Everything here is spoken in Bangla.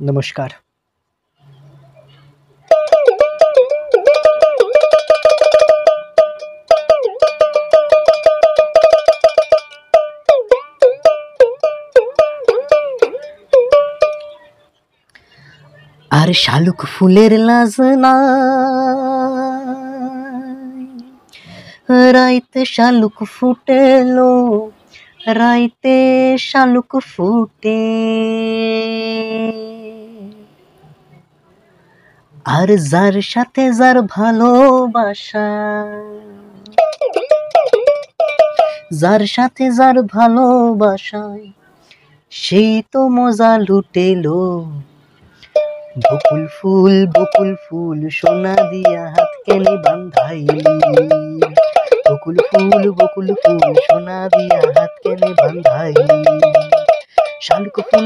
নমস্কার। আর শালুক ফুলের লাজ নাই, রাইতে শালুক ফুটেলো, রাইতে শালুক ফুটে। আর যার সাথে যার ভালোবাসা, যার সাথে যার ভালোবাসায় সেই তো মজা লুটেলো। বকুল ফুল সোনা দিয়া হাত কেনে বান্ধাইলি, বকুল ফুল সোনা দিয়া হাত কেনে বান্ধাইলি। শালুক ফুলে